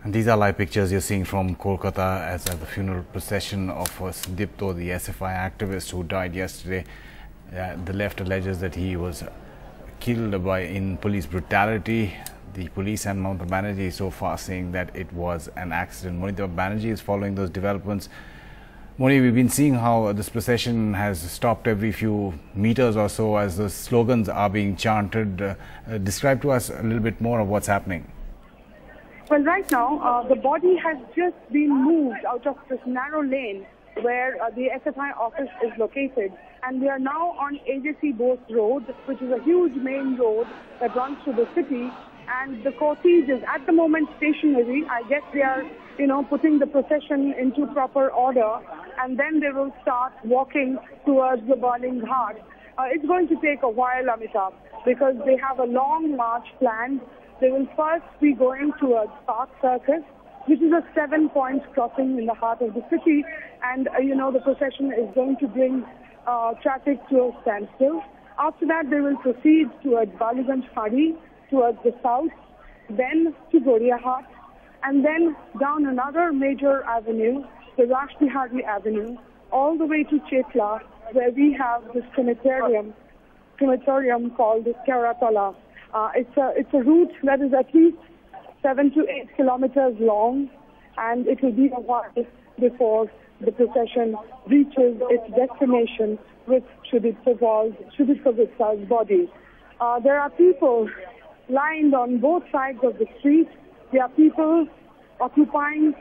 And these are live pictures you're seeing from Kolkata as at the funeral procession of Sudipto, the SFI activist who died yesterday. The left alleges that he was killed in police brutality. The police and Mamata Banerjee so far saying that it was an accident. Mamata Banerjee is following those developments. Moni, we've been seeing how this procession has stopped every few meters or so as the slogans are being chanted. Describe to us a little bit more of what's happening. Well, right now, the body has just been moved out of this narrow lane where the SFI office is located. And we are now on AJC Bose Road, which is a huge main road that runs through the city. And the cortege is at the moment stationary. I guess they are, putting the procession into proper order. And then they will start walking towards the burning heart. It's going to take a while, Amitabh, because they have a long march planned. They will first be going towards Park Circus, which is a 7-point crossing in the heart of the city. And, the procession is going to bring traffic to a standstill. After that, they will proceed towards Baliganj Phadi, towards the south, then to Goriahat, and then down another major avenue, the Rashbihari Avenue, all the way to Chetla, where we have this crematorium called Keratala. It's a route that is at least 7 to 8 kilometers long, and it will be a while before the procession reaches its destination with Sudipto Gupta's body. There are people lined on both sides of the street. There are people occupying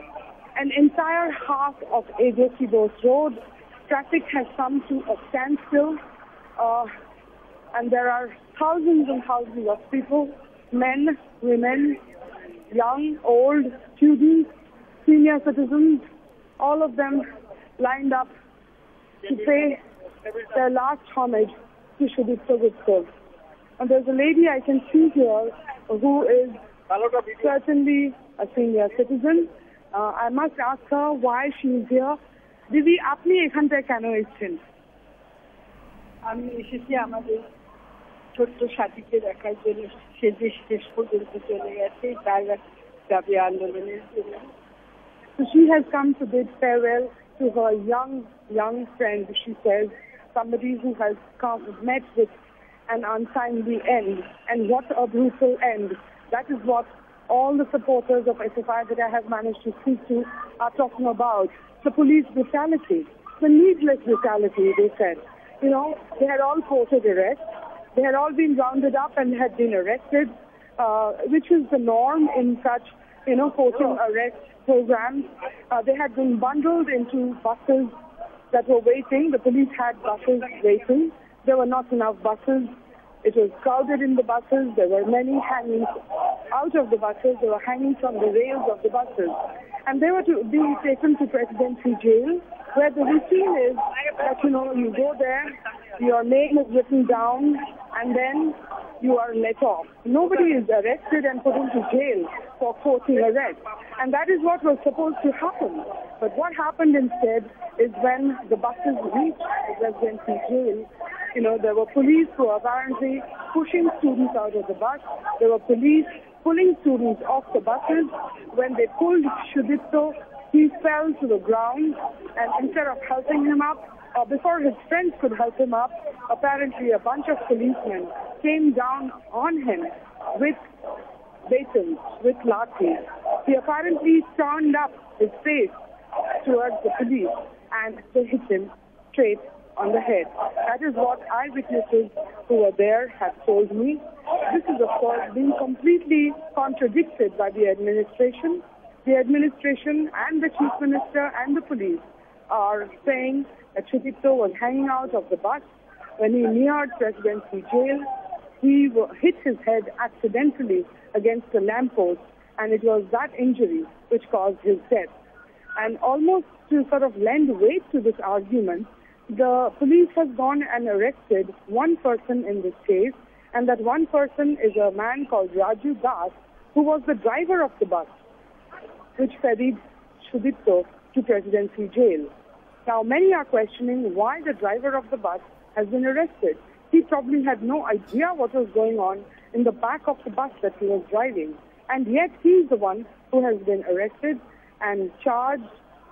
an entire half of AJC Bose Road. Traffic has come to a standstill, and there are thousands and thousands of people, men, women, young, old, students, senior citizens, all of them lined up to pay their last homage to Sudipto Gupta. And there's a lady I can see here who is certainly a senior citizen. I must ask her why she is here. Didi, আপনি এখানটায় কেন এসেছেন? আমি এসেছি আমাদের ছোট্ট সাথীকে দেখার জন্য, সে যে শেষ পর্যন্ত চলে গেছে তার দাবি আন্দোলনের জন্য। So she has come to bid farewell to her young friend, she says, somebody who has met with an untimely end. And what a brutal end. That is what all the supporters of SFI that I have managed to speak to are talking about. The police brutality, the needless brutality, they said. They had all courted arrest. They had all been rounded up and had been arrested, which is the norm in such, courting arrest programs. They had been bundled into buses that were waiting. The police had buses waiting. There were not enough buses. It was crowded in the buses. There were many hanging out of the buses. They were hanging from the rails of the buses. And they were to be taken to Presidency Jail, where the routine is that, you go there, your name is written down, and then you are let off. Nobody is arrested and put into jail for courting arrest. And that is what was supposed to happen. But what happened instead is when the buses reached the Presidency Jail, there were police who were apparently pushing students out of the bus. There were police pulling students off the buses. When they pulled Sudipto, he fell to the ground, and instead of helping him up, or before his friends could help him up, apparently a bunch of policemen came down on him with batons, with lathis. He apparently turned up his face towards the police, and they hit him straight on the head. That is what eyewitnesses who were there have told me. This is, of course, being completely contradicted by the administration. The administration and the Chief Minister and the police are saying that Sudipto was hanging out of the bus. When he neared Presidency Jail, he hit his head accidentally against a lamppost, and it was that injury which caused his death. And almost to sort of lend weight to this argument, the police has gone and arrested one person in this case, and that one person is a man called Raju Das, who was the driver of the bus, which ferried Sudipto to Presidency Jail. Now, many are questioning why the driver of the bus has been arrested. He probably had no idea what was going on in the back of the bus that he was driving. And yet he's the one who has been arrested and charged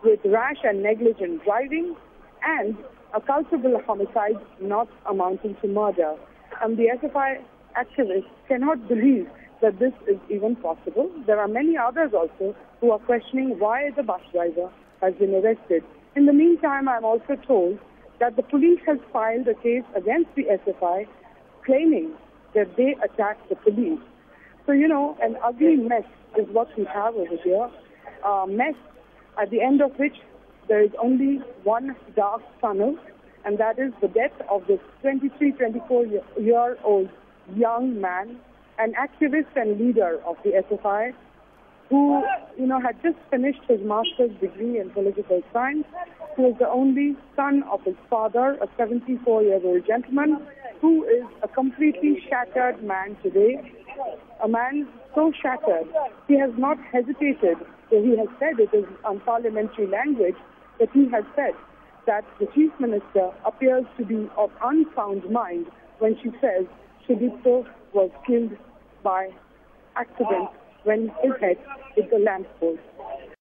with rash and negligent driving and a culpable homicide not amounting to murder. And the SFI activists cannot believe that this is even possible. There are many others also who are questioning why the bus driver has been arrested. In the meantime, I'm also told that the police has filed a case against the SFI claiming that they attacked the police. So, you know, an ugly mess is what we have over here. A mess at the end of which there is only one dark tunnel, and that is the death of this 23, 24-year-old young man, an activist and leader of the SFI, who, you know, had just finished his master's degree in political science, who is the only son of his father, a 74-year-old gentleman, who is a completely shattered man today, a man so shattered, he has not hesitated. So he has said, it is unparliamentary language, that he has said that the Chief Minister appears to be of unsound mind when she says Sudipto was killed by accident when his head hit the lamppost.